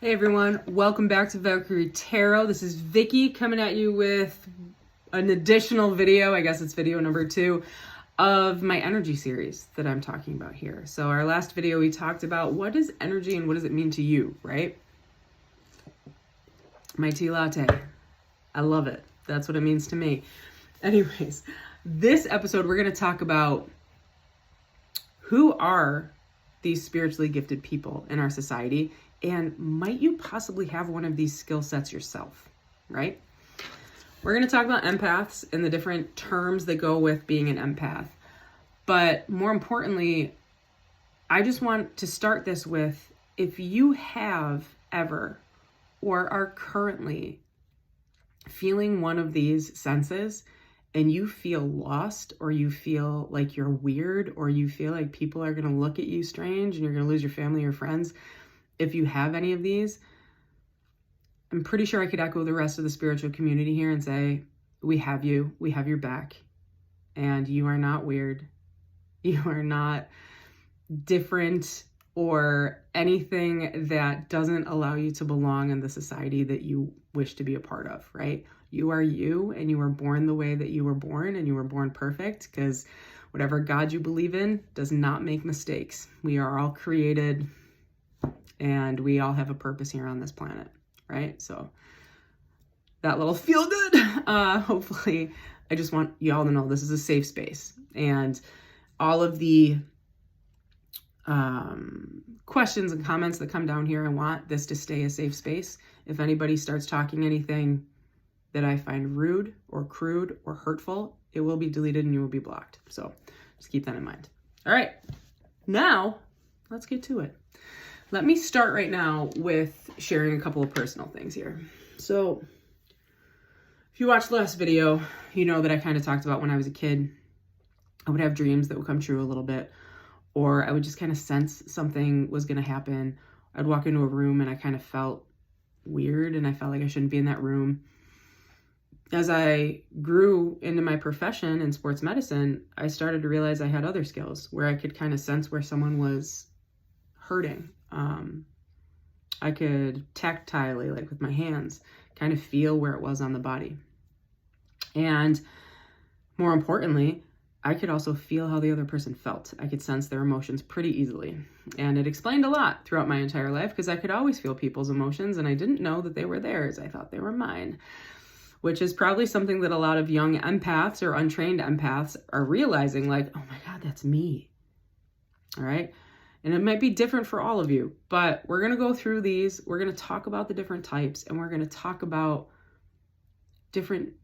Hey everyone, welcome back to Valkyrie Tarot. This is Vicky coming at you with an additional video, I guess it's video number 2, of my energy series that I'm talking about here. So our last video we talked about what is energy and what does it mean to you, right? My tea latte. I love it. That's what it means to me. Anyways, this episode we're going to talk about who are these spiritually gifted people in our society, and might you possibly have one of these skill sets yourself, right? We're going to talk about empaths and the different terms that go with being an empath. But more importantly, I just want to start this with, if you have ever or are currently feeling one of these senses and you feel lost, or you feel like you're weird, or you feel like people are going to look at you strange and you're going to lose your family or friends, if you have any of these, I'm pretty sure I could echo the rest of the spiritual community here and say, we have you, we have your back, and you are not weird. You are not different or anything that doesn't allow you to belong in the society that you wish to be a part of, right? You are you, and you were born the way that you were born, and you were born perfect, because whatever God you believe in does not make mistakes. We are all created, and we all have a purpose here on this planet, right? So that little feel good. Hopefully, I just want y'all to know this is a safe space, and all of the questions and comments that come down here, I want this to stay a safe space. If anybody starts talking anything that I find rude or crude or hurtful, it will be deleted and you will be blocked. So just keep that in mind. All right, now let's get to it. Let me start right now with sharing a couple of personal things here. So if you watched the last video, you know that I kind of talked about when I was a kid, I would have dreams that would come true a little bit, or I would just kind of sense something was going to happen. I'd walk into a room and I kind of felt weird and I felt like I shouldn't be in that room. As I grew into my profession in sports medicine, I started to realize I had other skills where I could kind of sense where someone was hurting. I could tactilely, like with my hands, kind of feel where it was on the body. And more importantly, I could also feel how the other person felt. I could sense their emotions pretty easily. And it explained a lot throughout my entire life, because I could always feel people's emotions and I didn't know that they were theirs. I thought they were mine, which is probably something that a lot of young empaths or untrained empaths are realizing, like, oh my God, that's me. All right. And it might be different for all of you, but we're going to go through these. We're going to talk about the different types, and we're going to talk about different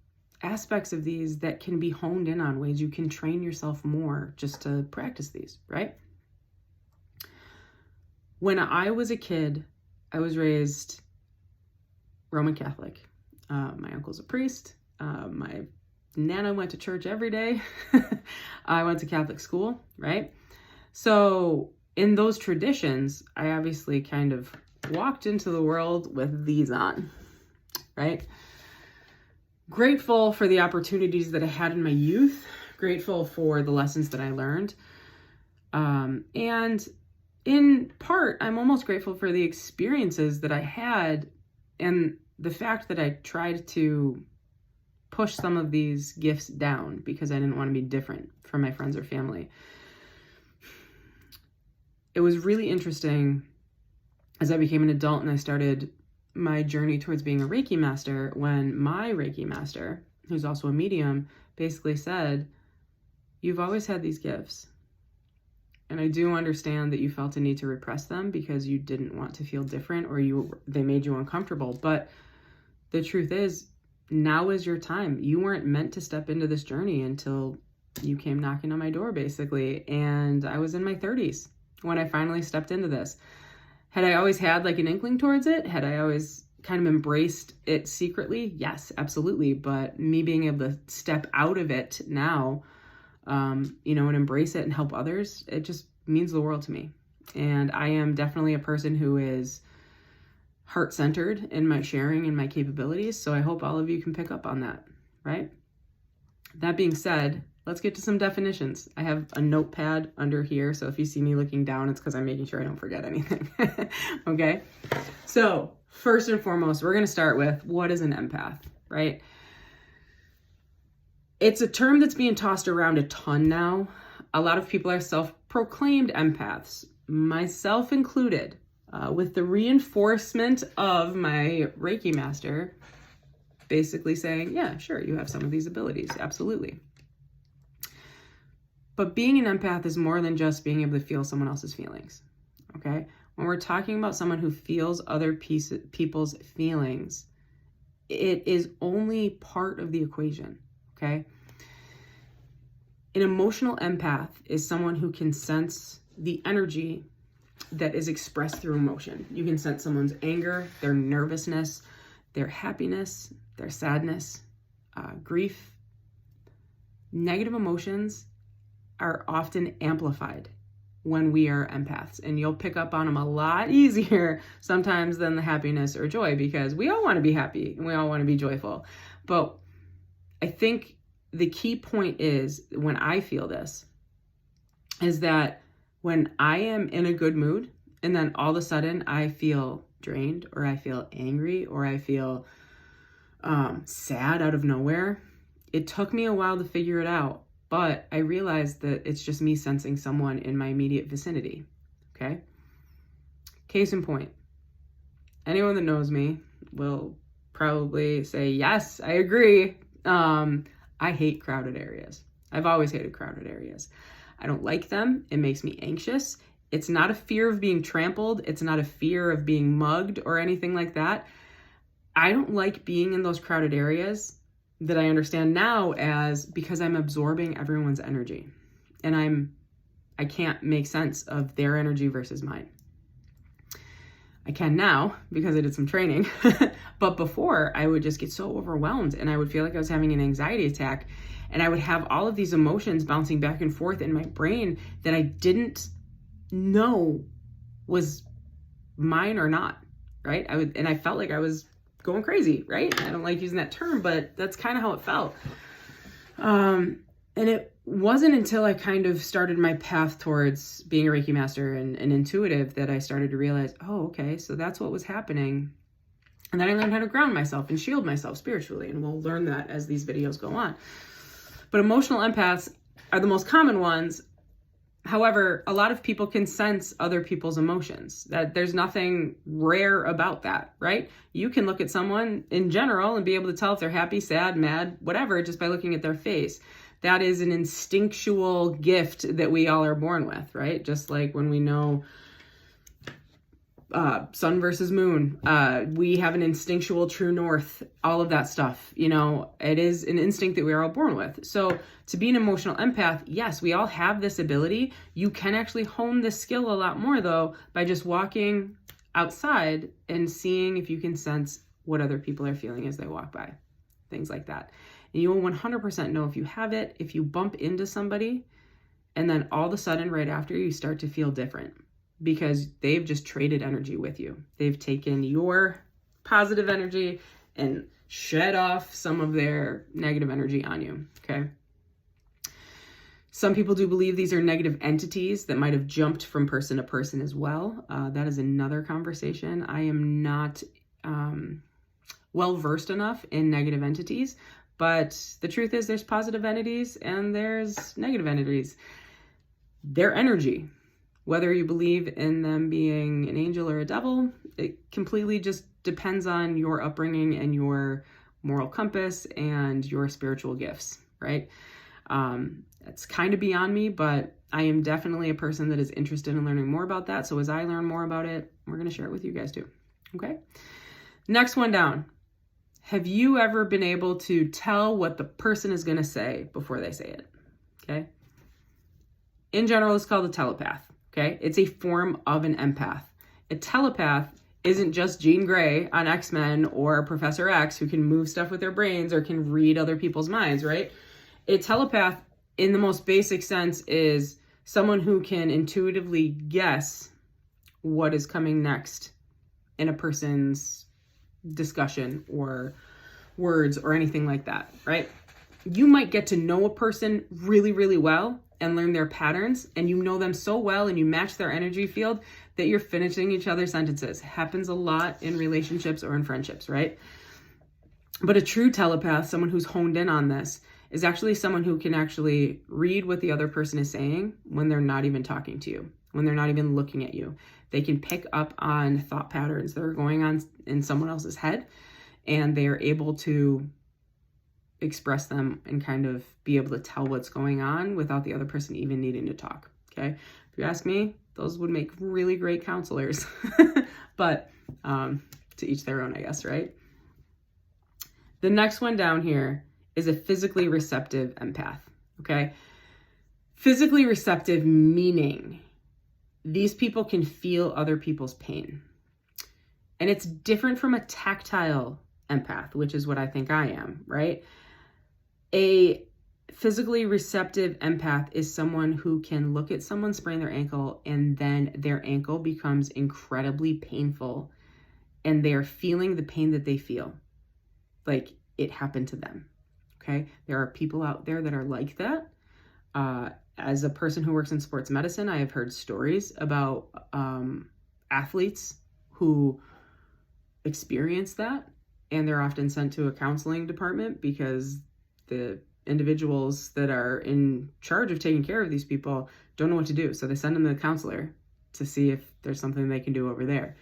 aspects of these that can be honed in on, ways you can train yourself more just to practice these, right? When I was a kid, I was raised Roman Catholic. My uncle's a priest. My Nana went to church every day. I went to Catholic school, right? So in those traditions, I obviously kind of walked into the world with these on, right? Grateful for the opportunities that I had in my youth, grateful for the lessons that I learned. And in part, I'm almost grateful for the experiences that I had and the fact that I tried to push some of these gifts down because I didn't want to be different from my friends or family. It was really interesting as I became an adult and I started my journey towards being a Reiki master, when my Reiki master, who's also a medium, basically said, you've always had these gifts. And I do understand that you felt a need to repress them because you didn't want to feel different, or they made you uncomfortable. But the truth is, now is your time. You weren't meant to step into this journey until you came knocking on my door, basically. And I was in my 30s when I finally stepped into this. Had I always had like an inkling towards it? Had I always kind of embraced it secretly? Yes, absolutely. But me being able to step out of it now, and embrace it and help others, it just means the world to me. And I am definitely a person who is heart-centered in my sharing and my capabilities. So I hope all of you can pick up on that, right? That being said, let's get to some definitions. I have a notepad under here, so if you see me looking down, it's because I'm making sure I don't forget anything. Okay? So first and foremost, we're going to start with what is an empath, right? It's a term that's being tossed around a ton now. A lot of people are self-proclaimed empaths, myself included, with the reinforcement of my Reiki master basically saying, yeah, sure, you have some of these abilities, absolutely. But being an empath is more than just being able to feel someone else's feelings, okay? When we're talking about someone who feels other people's feelings, it is only part of the equation, okay? An emotional empath is someone who can sense the energy that is expressed through emotion. You can sense someone's anger, their nervousness, their happiness, their sadness, grief. Negative emotions are often amplified when we are empaths, and you'll pick up on them a lot easier sometimes than the happiness or joy, because we all want to be happy and we all want to be joyful. But I think the key point is, when I feel this, is that when I am in a good mood and then all of a sudden I feel drained, or I feel angry, or I feel sad out of nowhere, it took me a while to figure it out. But I realized that it's just me sensing someone in my immediate vicinity, okay? Case in point, anyone that knows me will probably say, yes, I agree. I hate crowded areas. I've always hated crowded areas. I don't like them. It makes me anxious. It's not a fear of being trampled. It's not a fear of being mugged or anything like that. I don't like being in those crowded areas that I understand now as because I'm absorbing everyone's energy, and I can't make sense of their energy versus mine. I can now because I did some training, but before I would just get so overwhelmed and I would feel like I was having an anxiety attack, and I would have all of these emotions bouncing back and forth in my brain that I didn't know was mine or not, right? I felt like I was going crazy, right? I don't like using that term, but that's kind of how it felt. And it wasn't until I kind of started my path towards being a Reiki master and intuitive that I started to realize, oh, okay, so that's what was happening. And then I learned how to ground myself and shield myself spiritually, and we'll learn that as these videos go on. But emotional empaths are the most common ones. However, a lot of people can sense other people's emotions. That there's nothing rare about that, right? You can look at someone in general and be able to tell if they're happy, sad, mad, whatever, just by looking at their face. That is an instinctual gift that we all are born with, right? Just like when we know sun versus moon, we have an instinctual true north, all of that stuff, it is an instinct that we are all born with. So to be an emotional empath, yes, we all have this ability. You can actually hone this skill a lot more though, by just walking outside and seeing if you can sense what other people are feeling as they walk by, things like that. And you will 100% know if you have it, if you bump into somebody and then all of a sudden right after you start to feel different, because they've just traded energy with you. They've taken your positive energy and shed off some of their negative energy on you, okay? Some people do believe these are negative entities that might have jumped from person to person as well. That is another conversation. I am not well-versed enough in negative entities, but the truth is there's positive entities and there's negative entities. Their energy, whether you believe in them being an angel or a devil, it completely just depends on your upbringing and your moral compass and your spiritual gifts, right? It's kind of beyond me, but I am definitely a person that is interested in learning more about that. So as I learn more about it, we're going to share it with you guys too. Okay. Next one down. Have you ever been able to tell what the person is going to say before they say it? Okay. In general, it's called a telepath. Okay. It's a form of an empath. A telepath isn't just Jean Grey on X-Men or Professor X who can move stuff with their brains or can read other people's minds, right? A telepath, in the most basic sense, is someone who can intuitively guess what is coming next in a person's discussion or words or anything like that, right? You might get to know a person really, really well and learn their patterns, and you know them so well and you match their energy field that you're finishing each other's sentences. Happens a lot in relationships or in friendships, right? But a true telepath, someone who's honed in on this, is actually someone who can actually read what the other person is saying when they're not even talking to you, when they're not even looking at you. They can pick up on thought patterns that are going on in someone else's head, and they are able to express them and kind of be able to tell what's going on without the other person even needing to talk. Okay. If you ask me, those would make really great counselors, but to each their own, I guess, right? The next one down here is a physically receptive empath. Okay. Physically receptive meaning these people can feel other people's pain. And it's different from a tactile empath, which is what I think I am, right? A physically receptive empath is someone who can look at someone sprain their ankle and then their ankle becomes incredibly painful and they're feeling the pain that they feel like it happened to them. Okay. There are people out there that are like that. As a person who works in sports medicine, I have heard stories about athletes who experience that, and they're often sent to a counseling department because the individuals that are in charge of taking care of these people don't know what to do. So they send them to the counselor to see if there's something they can do over there.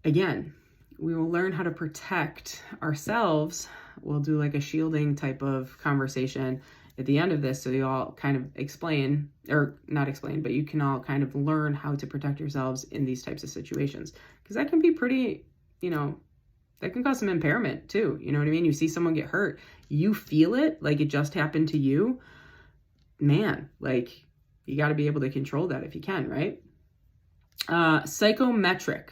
Again, we will learn how to protect ourselves. We'll do like a shielding type of conversation at the end of this, so you all kind of explain, or not explain, but you can all kind of learn how to protect yourselves in these types of situations, because that can be pretty, that can cause some impairment too. You know what I mean? You see someone get hurt, you feel it like it just happened to you. Man, like you got to be able to control that if you can, right? Psychometric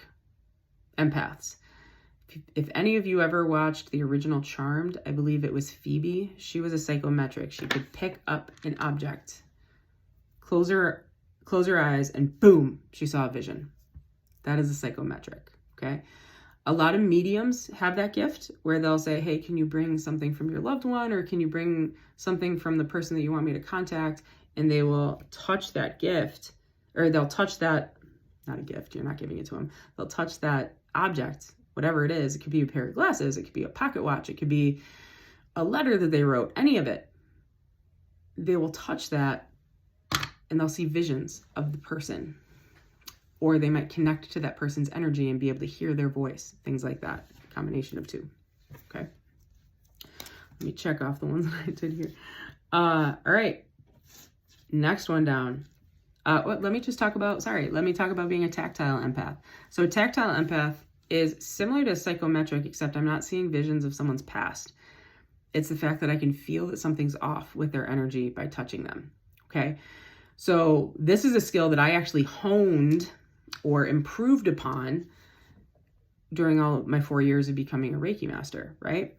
empaths. If any of you ever watched the original Charmed, I believe it was Phoebe. She was a psychometric. She could pick up an object, close her eyes, and boom, she saw a vision. That is a psychometric, okay? A lot of mediums have that gift where they'll say, hey, can you bring something from your loved one, or can you bring something from the person that you want me to contact? And they will touch that gift, or they'll touch that, not a gift, you're not giving it to them. They'll touch that object, whatever it is. It could be a pair of glasses. It could be a pocket watch. It could be a letter that they wrote, any of it. They will touch that and they'll see visions of the person, or they might connect to that person's energy and be able to hear their voice, things like that. A combination of two. Okay. Let me check off the ones that I did here. All right. Next one down. Let me talk about being a tactile empath. So a tactile empath is similar to psychometric, except I'm not seeing visions of someone's past. It's the fact that I can feel that something's off with their energy by touching them. Okay. So this is a skill that I actually honed or improved upon during all of my 4 years of becoming a Reiki master, right?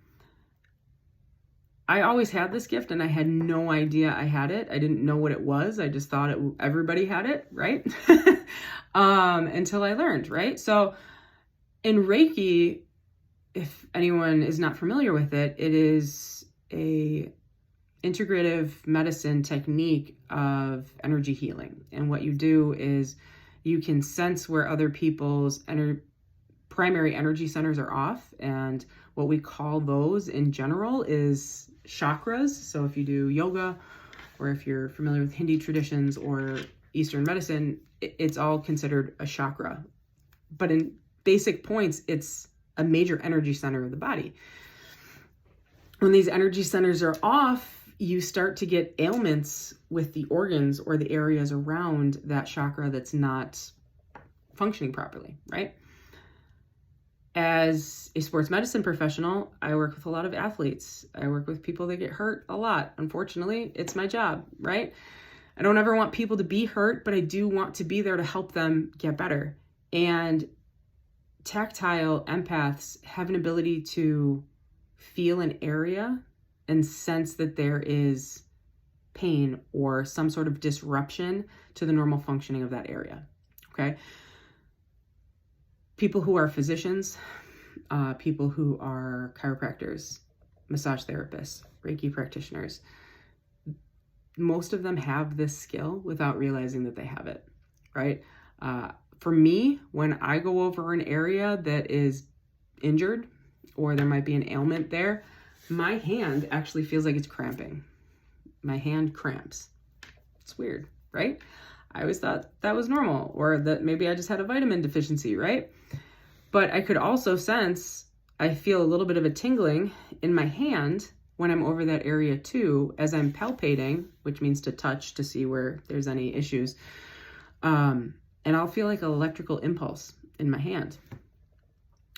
I always had this gift and I had no idea I had it. I didn't know what it was. I just thought everybody had it, right? Until I learned, right? So in Reiki, if anyone is not familiar with it, it is a integrative medicine technique of energy healing. And what you do is you can sense where other people's primary energy centers are off. And what we call those in general is chakras. So if you do yoga, or if you're familiar with Hindu traditions or Eastern medicine, it's all considered a chakra. But in basic points, it's a major energy center of the body. When these energy centers are off, you start to get ailments with the organs or the areas around that chakra that's not functioning properly, right? As a sports medicine professional, I work with a lot of athletes. I work with people that get hurt a lot. Unfortunately, it's my job, right? I don't ever want people to be hurt, but I do want to be there to help them get better. And tactile empaths have an ability to feel an area and sense that there is pain or some sort of disruption to the normal functioning of that area, okay? People who are physicians, people who are chiropractors, massage therapists, Reiki practitioners, most of them have this skill without realizing that they have it, right? For me, when I go over an area that is injured or there might be an ailment there, my hand actually feels like it's cramping. My hand cramps. It's weird, right? I always thought that was normal, or that maybe I just had a vitamin deficiency, right? But I could also sense, I feel a little bit of a tingling in my hand when I'm over that area too, as I'm palpating, which means to touch to see where there's any issues. And I'll feel like an electrical impulse in my hand.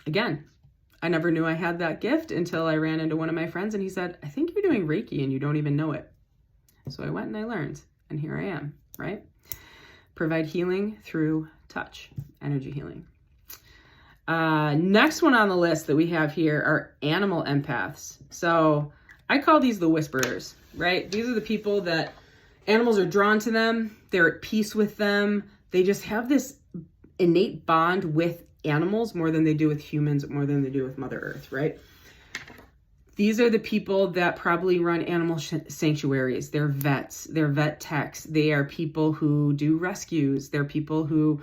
Again, I never knew I had that gift until I ran into one of my friends and he said, I think you're doing Reiki and you don't even know it. So I went and I learned, and here I am, right? Provide healing through touch, energy healing. Next one on the list that we have here are animal empaths. So I call these the whisperers, right? These are the people that animals are drawn to them. They're at peace with them. They just have this innate bond with animals more than they do with humans, more than they do with Mother Earth, right? These are the people that probably run animal sanctuaries. They're vets, they're vet techs. They are people who do rescues. They're people who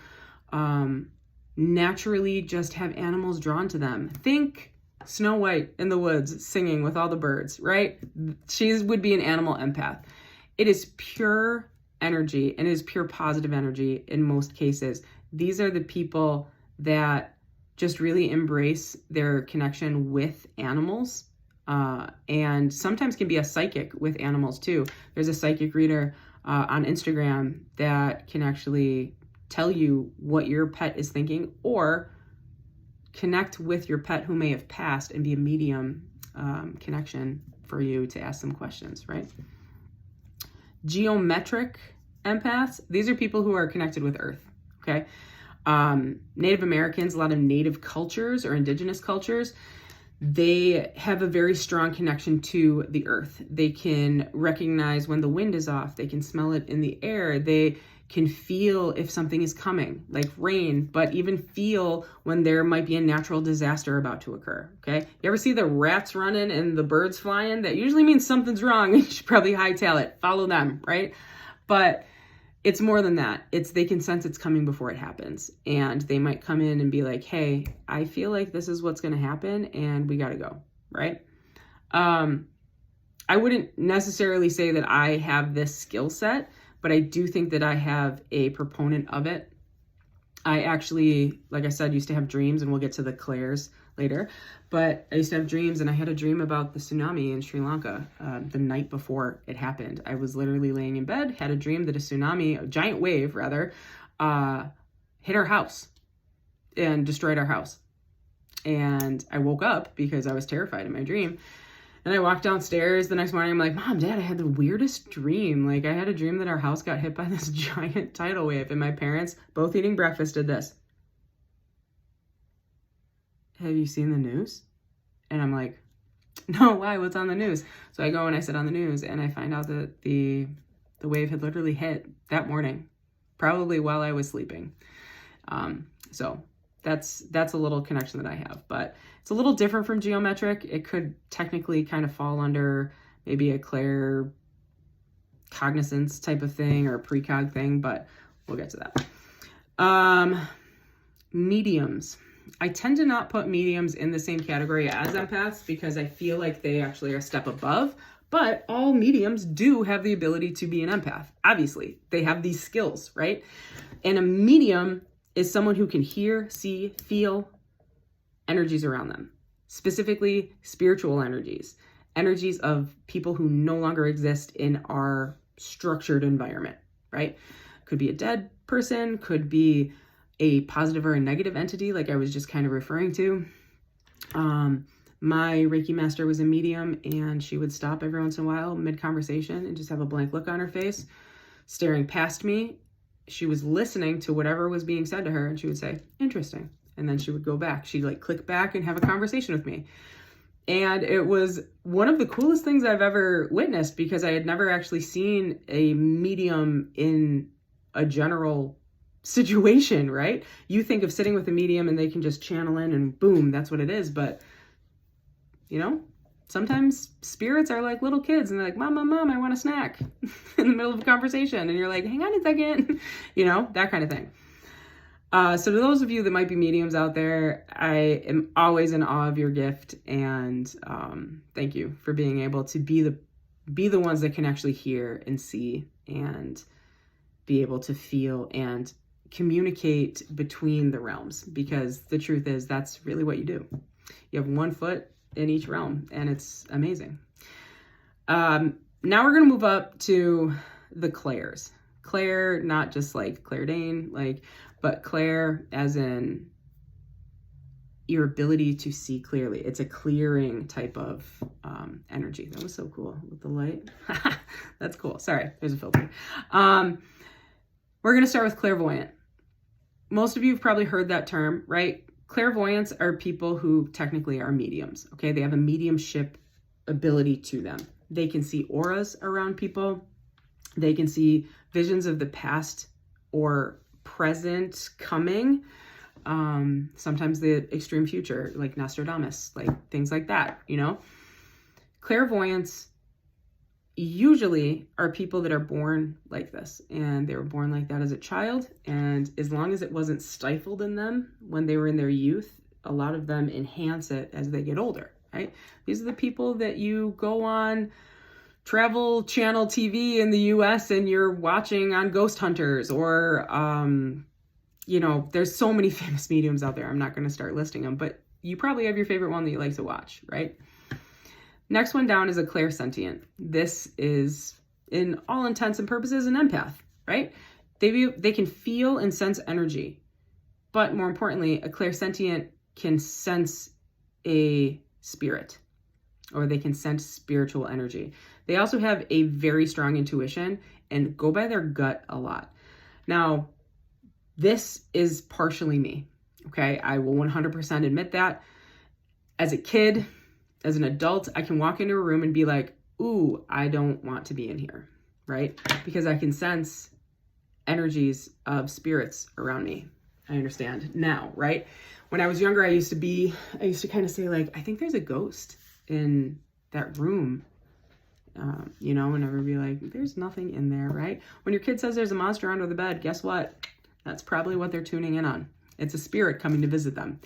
naturally just have animals drawn to them. Think Snow White in the woods singing with all the birds, right? She would be an animal empath. It is pure energy, and it is pure positive energy in most cases. These are the people that just really embrace their connection with animals. And sometimes can be a psychic with animals too. There's a psychic reader on Instagram that can actually tell you what your pet is thinking, or connect with your pet who may have passed and be a medium connection for you to ask them questions, right? Geometric empaths, these are people who are connected with Earth, okay? Native Americans, a lot of native cultures or indigenous cultures, they have a very strong connection to the earth. They can recognize when the wind is off. They can smell it in the air. They can feel if something is coming, like rain, but even feel when there might be a natural disaster about to occur, okay? You ever see the rats running and the birds flying? That usually means something's wrong. You should probably hightail it. Follow them, right? But it's more than that. They can sense it's coming before it happens. And they might come in and be like, hey, I feel like this is what's going to happen and we got to go, right? I wouldn't necessarily say that I have this skill set, but I do think that I have a proponent of it. I actually, like I said, used to have dreams, and we'll get to the clairs later, but I used to have dreams, and I had a dream about the tsunami in Sri Lanka the night before it happened. I was literally laying in bed, had a dream that a tsunami, a giant wave rather, hit our house and destroyed our house. And I woke up because I was terrified in my dream. And I walked downstairs the next morning. I'm like, Mom, Dad, I had the weirdest dream. Like, I had a dream that our house got hit by this giant tidal wave, and my parents, both eating breakfast, did this. Have you seen the news? And I'm like, no, why? What's on the news? So I go and I sit on the news, and I find out that the wave had literally hit that morning, probably while I was sleeping. So that's a little connection that I have, but it's a little different from geometric. It could technically kind of fall under maybe a claircognizance type of thing or a precog thing, but we'll get to that. Mediums. I tend to not put mediums in the same category as empaths because I feel like they actually are a step above, but all mediums do have the ability to be an empath. Obviously, they have these skills, right? And a medium is someone who can hear, see, feel energies around them, specifically spiritual energies, energies of people who no longer exist in our structured environment, right? Could be a dead person, could be a positive or a negative entity, like I was just kind of referring to. My Reiki master was a medium, and she would stop every once in a while mid-conversation and just have a blank look on her face, staring past me. She was listening to whatever was being said to her, and she would say, interesting. And then she would go back. She'd like click back and have a conversation with me. And it was one of the coolest things I've ever witnessed because I had never actually seen a medium in a general situation, right? You think of sitting with a medium and they can just channel in and boom, that's what it is. But, you know, sometimes spirits are like little kids and they're like, Mom, I want a snack in the middle of a conversation. And you're like, hang on a second, you know, that kind of thing. So to those of you that might be mediums out there, I am always in awe of your gift, and thank you for being able to be the ones that can actually hear and see and be able to feel and communicate between the realms, because the truth is that's really what you do. You have one foot in each realm, and it's amazing. Now we're going to move up to the clairs. Clair, not just like Claire but clair as in your ability to see clearly. It's a clearing type of energy. That was so cool with the light. That's cool. Sorry, there's a filter. We're going to start with clairvoyant. Most of you have probably heard that term, right? Clairvoyants are people who technically are mediums, okay? They have a mediumship ability to them. They can see auras around people. They can see visions of the past or present coming. Sometimes the extreme future, like Nostradamus, like things like that, you know? Clairvoyants usually are people that are born like this, and they were born like that as a child, and as long as it wasn't stifled in them when they were in their youth, a lot of them enhance it as they get older, right? These are the people that you go on Travel Channel TV in the US and you're watching on Ghost Hunters, or you know, there's so many famous mediums out there. I'm not going to start listing them, but you probably have your favorite one that you like to watch, right? Next one down is a clairsentient. This is, in all intents and purposes, an empath, right? They can feel and sense energy, but more importantly, a clairsentient can sense a spirit, or they can sense spiritual energy. They also have a very strong intuition and go by their gut a lot. Now, this is partially me, okay? I will 100% admit that. As a kid, as an adult, I can walk into a room and be like, ooh, I don't want to be in here, right? Because I can sense energies of spirits around me. I understand now, right? When I was younger, I used to kind of say like, I think there's a ghost in that room, you know, and I would be like, there's nothing in there, right? When your kid says there's a monster under the bed, guess what? That's probably what they're tuning in on. It's a spirit coming to visit them.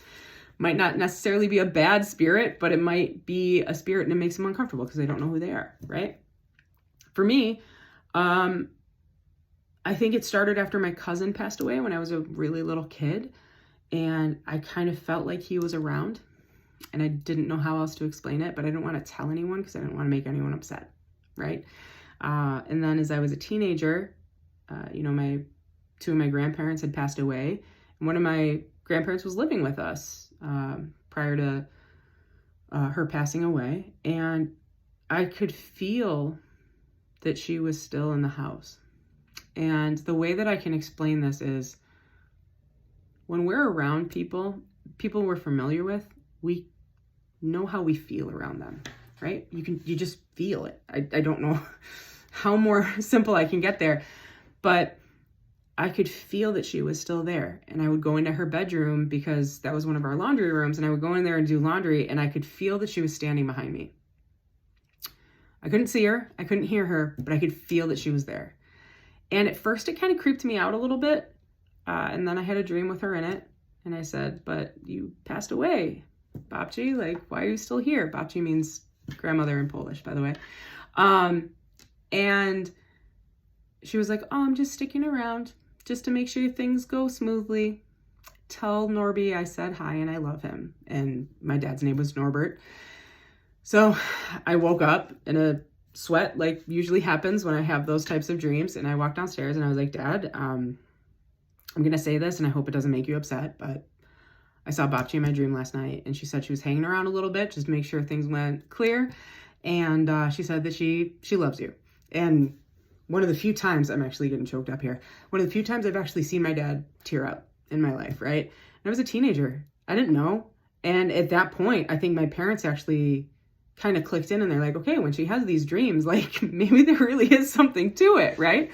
Might not necessarily be a bad spirit, but it might be a spirit and it makes them uncomfortable because they don't know who they are, right? For me, I think it started after my cousin passed away when I was a really little kid, and I kind of felt like he was around, and I didn't know how else to explain it, but I didn't want to tell anyone because I didn't want to make anyone upset, right? And then as I was a teenager, you know, two of my grandparents had passed away, and one of my grandparents was living with us prior to her passing away, and I could feel that she was still in the house. And the way that I can explain this is when we're around people we're familiar with, we know how we feel around them, right? You just feel it. I don't know how more simple I can get there, but I could feel that she was still there. And I would go into her bedroom because that was one of our laundry rooms. And I would go in there and do laundry, and I could feel that she was standing behind me. I couldn't see her. I couldn't hear her, but I could feel that she was there. And at first it kind of creeped me out a little bit. And then I had a dream with her in it. And I said, but you passed away, Babci. Like, why are you still here? Babci means grandmother in Polish, by the way. And she was like, oh, I'm just sticking around just to make sure things go smoothly. Tell Norby I said hi and I love him. And my dad's name was Norbert. So I woke up in a sweat, like usually happens when I have those types of dreams. And I walked downstairs and I was like, Dad, I'm going to say this and I hope it doesn't make you upset, but I saw Babci in my dream last night, and she said she was hanging around a little bit just to make sure things went clear. And she said that she loves you. And one of the few times, I'm actually getting choked up here, one of the few times I've actually seen my dad tear up in my life, right? And I was a teenager. I didn't know. And at that point, I think my parents actually kind of clicked in, and they're like, okay, when she has these dreams, like maybe there really is something to it, right?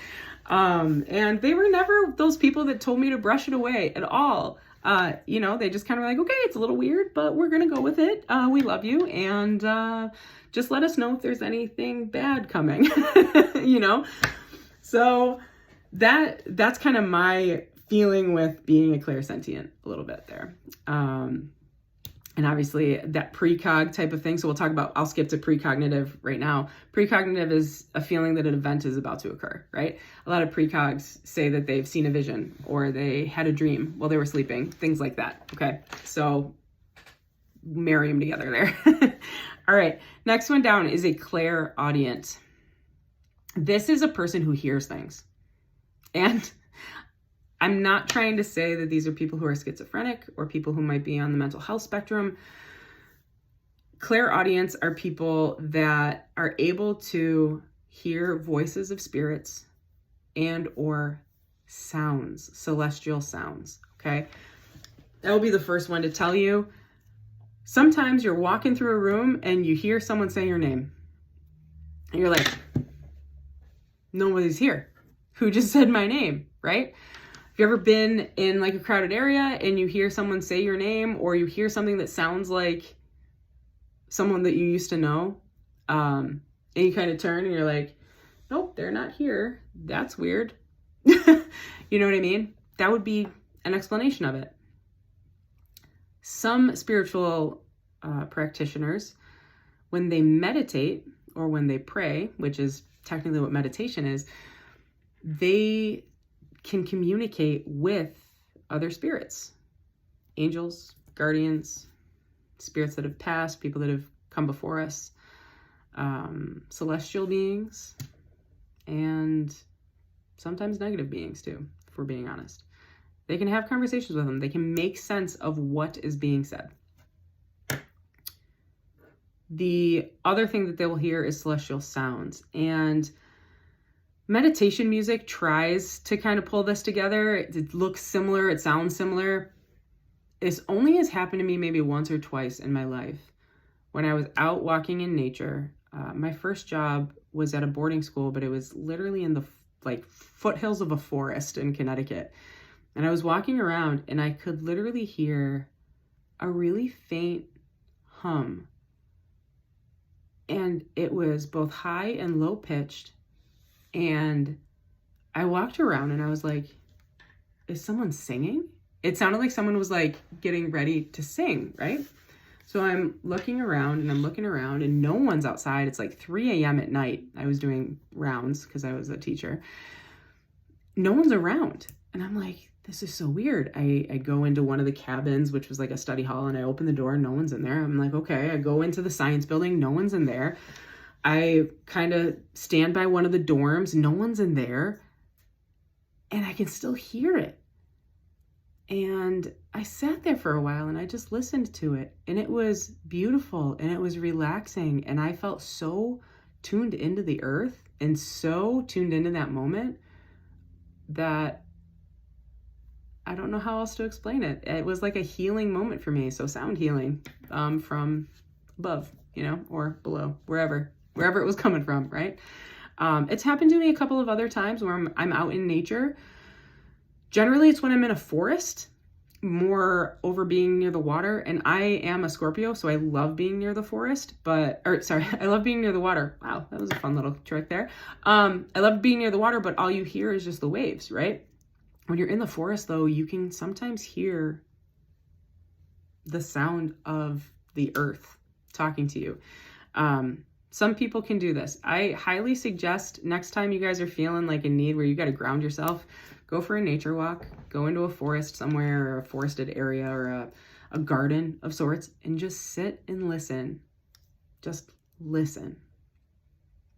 And they were never those people that told me to brush it away at all. You know, they just kind of like, okay, it's a little weird, but we're going to go with it. We love you. And, just let us know if there's anything bad coming, you know? So that's kind of my feeling with being a clairsentient a little bit there. And obviously that precog type of thing. So we'll talk about, I'll skip to precognitive right now. Precognitive is a feeling that an event is about to occur, right? A lot of precogs say that they've seen a vision or they had a dream while they were sleeping, things like that. Okay. So marry them together there. All right. Next one down is a clairaudience. This is a person who hears things. And I'm not trying to say that these are people who are schizophrenic or people who might be on the mental health spectrum. Clairaudience are people that are able to hear voices of spirits and or sounds, celestial sounds, okay? That will be the first one to tell you. Sometimes you're walking through a room and you hear someone say your name. And you're like, nobody's here. Who just said my name, right? Have you ever been in like a crowded area and you hear someone say your name, or you hear something that sounds like someone that you used to know, and you kind of turn and you're like, nope, they're not here. That's weird. You know what I mean? That would be an explanation of it. Some spiritual practitioners, when they meditate or when they pray, which is technically what meditation is, they can communicate with other spirits, angels, guardians, spirits that have passed, people that have come before us, celestial beings, and sometimes negative beings too, if we're being honest. They can have conversations with them. They can make sense of what is being said. The other thing that they will hear is celestial sounds, and meditation music tries to kind of pull this together. It looks similar. It sounds similar. This only has happened to me maybe once or twice in my life. When I was out walking in nature, my first job was at a boarding school, but it was literally in the foothills of a forest in Connecticut. And I was walking around and I could literally hear a really faint hum. And it was both high and low pitched. And I walked around and I was like, is someone singing? It sounded like someone was like getting ready to sing, right? So I'm looking around and no one's outside. It's like 3 a.m. at night. I was doing rounds because I was a teacher. No one's around. And I'm like, this is so weird. I go into one of the cabins, which was like a study hall, and I open the door, no one's in there. I'm like, okay. I go into the science building, no one's in there. I kind of stand by one of the dorms, no one's in there, and I can still hear it. And I sat there for a while and I just listened to it, and it was beautiful and it was relaxing, and I felt so tuned into the earth and so tuned into that moment that I don't know how else to explain it. It was like a healing moment for me. So sound healing from above, or below, wherever it was coming from, right? It's happened to me a couple of other times where I'm out in nature. Generally, it's when I'm in a forest, more over being near the water. And I am a Scorpio, so I love being near the forest, I love being near the water. Wow, that was a fun little trick there. I love being near the water, but all you hear is just the waves, right? When you're in the forest, though, you can sometimes hear the sound of the earth talking to you. Some people can do this. I highly suggest next time you guys are feeling like in need where you got to ground yourself, go for a nature walk, go into a forest somewhere, or a forested area, or a garden of sorts, and just sit and listen. Just listen.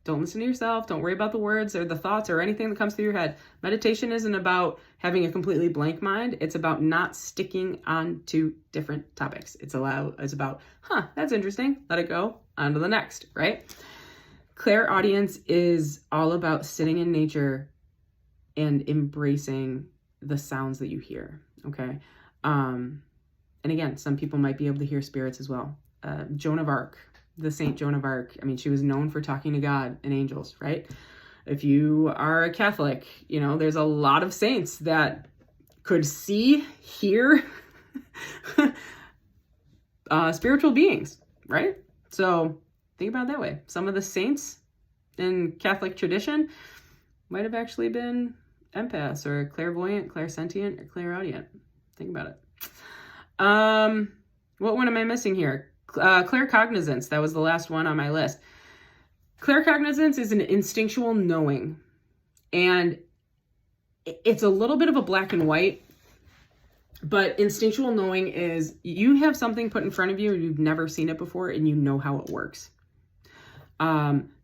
Don't listen to yourself. Don't worry about the words or the thoughts or anything that comes through your head. Meditation isn't about having a completely blank mind. It's about not sticking on to different topics. It's about, that's interesting. Let it go. On to the next, right? Clairaudience is all about sitting in nature and embracing the sounds that you hear, okay? And again, some people might be able to hear spirits as well. Joan of Arc, the Saint Joan of Arc. I mean, she was known for talking to God and angels, right? If you are a Catholic, there's a lot of saints that could see, hear spiritual beings, right? So think about it that way. Some of the saints in Catholic tradition might have actually been empaths or clairvoyant, clairsentient, or clairaudient. Think about it. What one am I missing here? Claircognizance. That was the last one on my list. Claircognizance is an instinctual knowing. And it's a little bit of a black and white. But instinctual knowing is you have something put in front of you and you've never seen it before and you know how it works.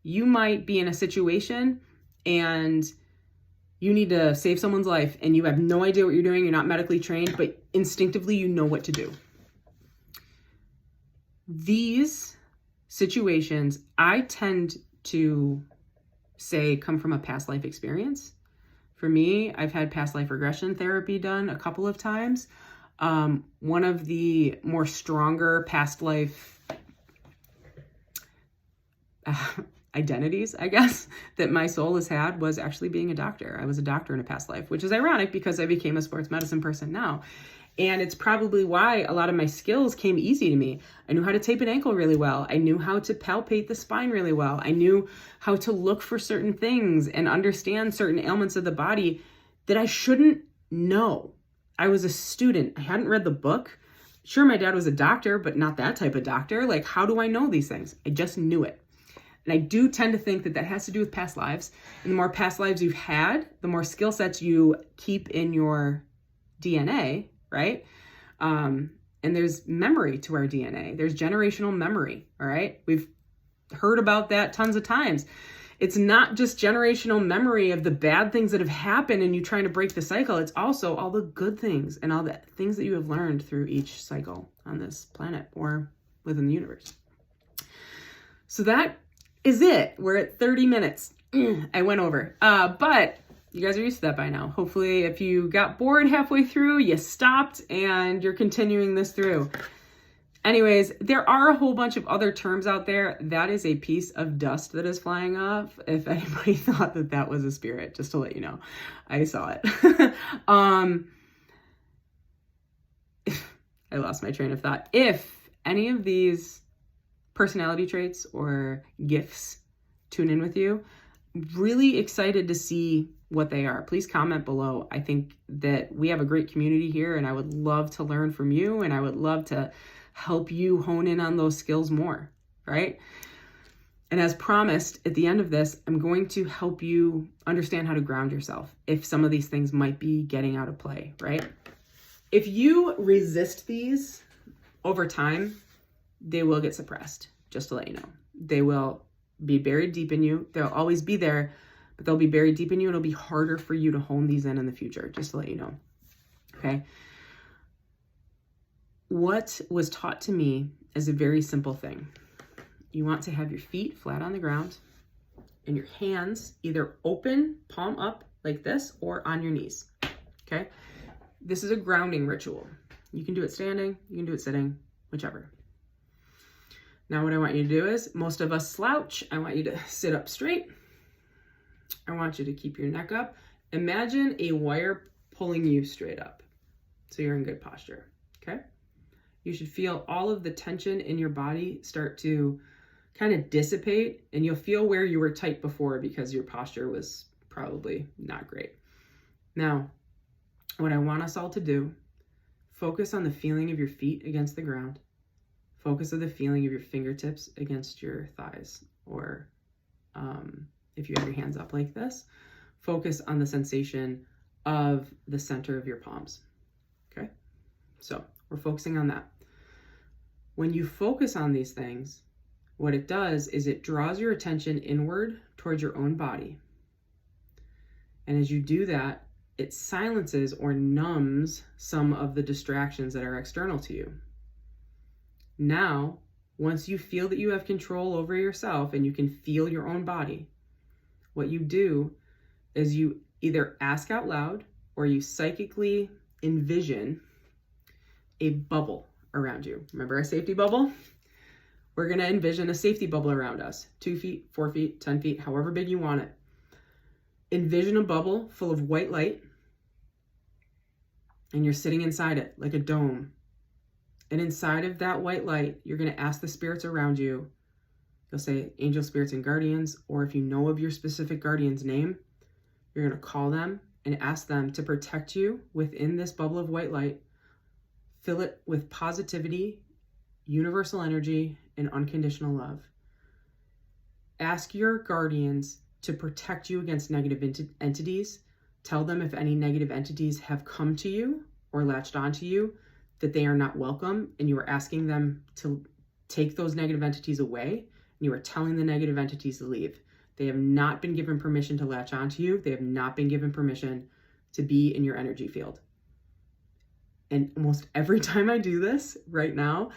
You might be in a situation and you need to save someone's life and you have no idea what you're doing. You're not medically trained, but instinctively you know what to do. These situations, I tend to say, come from a past life experience. For me, I've had past life regression therapy done a couple of times. One of the more stronger past life identities, I guess, that my soul has had was actually being a doctor. I was a doctor in a past life, which is ironic because I became a sports medicine person now. And it's probably why a lot of my skills came easy to me. I knew how to tape an ankle really well. I knew how to palpate the spine really well. I knew how to look for certain things and understand certain ailments of the body that I shouldn't know. I was a student. I hadn't read the book. Sure, my dad was a doctor, but not that type of doctor. Like, how do I know these things? I just knew it. And I do tend to think that that has to do with past lives. And the more past lives you've had, the more skill sets you keep in your DNA, right? And there's memory to our DNA. There's generational memory, all right? We've heard about that tons of times. It's not just generational memory of the bad things that have happened and you trying to break the cycle. It's also all the good things and all the things that you have learned through each cycle on this planet or within the universe. So that is it. We're at 30 minutes. I went over. But you guys are used to that by now. Hopefully, if you got bored halfway through, you stopped and you're continuing this through. Anyways, there are a whole bunch of other terms out there. That is a piece of dust that is flying off. If anybody thought that that was a spirit, just to let you know, I saw it. I lost my train of thought. If any of these personality traits or gifts tune in with you, really excited to see what they are. Please comment below. I think that we have a great community here and I would love to learn from you and I would love to help you hone in on those skills more, right? And as promised, at the end of this, I'm going to help you understand how to ground yourself if some of these things might be getting out of play, right? If you resist these over time, they will get suppressed, just to let you know. They will be buried deep in you. They'll always be there, but they'll be buried deep in you. It'll be harder for you to hone these in the future, just to let you know. Okay. What was taught to me is a very simple thing. You want to have your feet flat on the ground and your hands either open, palm up like this, or on your knees. Okay. This is a grounding ritual. You can do it standing, you can do it sitting, whichever. Now what I want you to do is, most of us slouch. I want you to sit up straight. I want you to keep your neck up. Imagine a wire pulling you straight up. So you're in good posture, okay? You should feel all of the tension in your body start to kind of dissipate, and you'll feel where you were tight before because your posture was probably not great. Now, what I want us all to do, focus on the feeling of your feet against the ground. Focus on the feeling of your fingertips against your thighs, or if you have your hands up like this, focus on the sensation of the center of your palms, okay? So we're focusing on that. When you focus on these things, what it does is it draws your attention inward towards your own body. And as you do that, it silences or numbs some of the distractions that are external to you. Now, once you feel that you have control over yourself and you can feel your own body, what you do is you either ask out loud or you psychically envision a bubble around you. Remember our safety bubble? We're going to envision a safety bubble around us. 2 feet, 4 feet, 10 feet, however big you want it. Envision a bubble full of white light, and you're sitting inside it like a dome. And inside of that white light, you're going to ask the spirits around you. You'll say angel spirits and guardians, or if you know of your specific guardian's name, you're going to call them and ask them to protect you within this bubble of white light. Fill it with positivity, universal energy, and unconditional love. Ask your guardians to protect you against negative entities. Tell them if any negative entities have come to you or latched onto you, that they are not welcome, and you are asking them to take those negative entities away, and you are telling the negative entities to leave. They have not been given permission to latch onto you. They have not been given permission to be in your energy field. And almost every time I do this right now,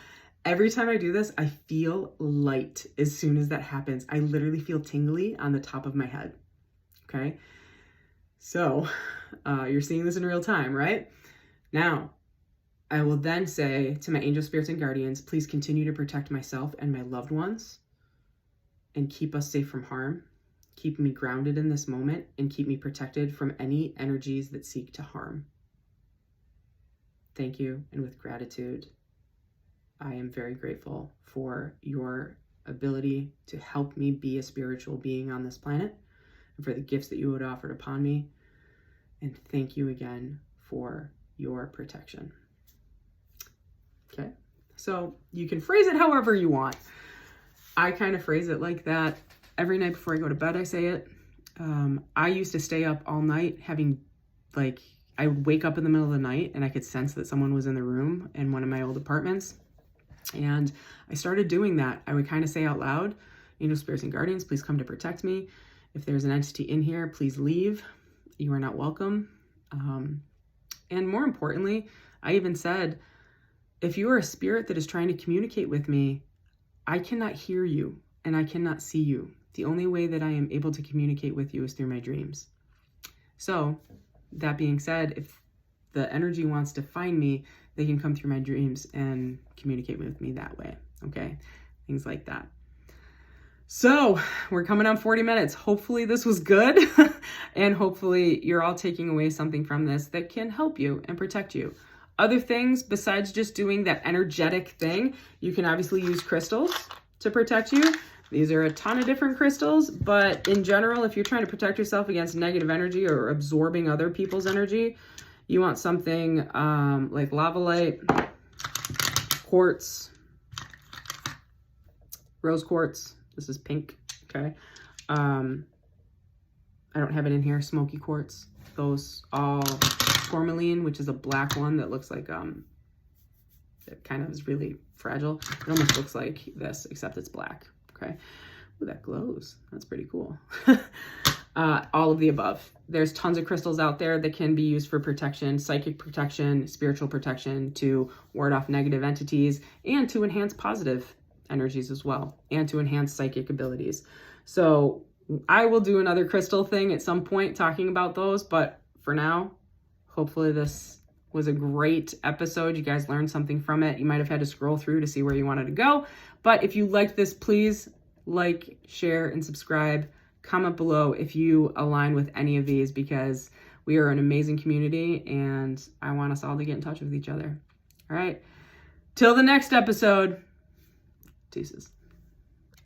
every time I do this, I feel light as soon as that happens. I literally feel tingly on the top of my head. Okay? So you're seeing this in real time, right? Now, I will then say to my angel spirits and guardians, please continue to protect myself and my loved ones and keep us safe from harm. Keep me grounded in this moment and keep me protected from any energies that seek to harm. Thank you. And with gratitude, I am very grateful for your ability to help me be a spiritual being on this planet and for the gifts that you would offer upon me. And thank you again for your protection. Okay, so you can phrase it however you want. I kind of phrase it like that. Every night before I go to bed, I say it. I used to stay up all night I would wake up in the middle of the night and I could sense that someone was in the room in one of my old apartments. And I started doing that. I would kind of say out loud, angel spirits and guardians, please come to protect me. If there's an entity in here, please leave. You are not welcome. And more importantly, I even said, if you are a spirit that is trying to communicate with me, I cannot hear you and I cannot see you. The only way that I am able to communicate with you is through my dreams. So that being said, if the energy wants to find me, they can come through my dreams and communicate with me that way. Okay, things like that. So we're coming on 40 minutes. Hopefully this was good. And hopefully you're all taking away something from this that can help you and protect you. Other things besides just doing that energetic thing, you can obviously use crystals to protect you. These are a ton of different crystals, but in general, if you're trying to protect yourself against negative energy or absorbing other people's energy, you want something like lavalite, quartz, rose quartz. This is pink, okay? I don't have it in here. Smoky quartz. Those all tourmaline, which is a black one that looks like, it kind of is really fragile. It almost looks like this, except it's black, okay? Ooh, that glows. That's pretty cool. All of the above. There's tons of crystals out there that can be used for protection, psychic protection, spiritual protection, to ward off negative entities, and to enhance positive energies as well, and to enhance psychic abilities. So I will do another crystal thing at some point talking about those, but for now, hopefully this was a great episode. You guys learned something from it. You might have had to scroll through to see where you wanted to go, but if you liked this, please like, share, and subscribe. Comment below if you align with any of these, because we are an amazing community and I want us all to get in touch with each other. All right. Till the next episode. Deuces.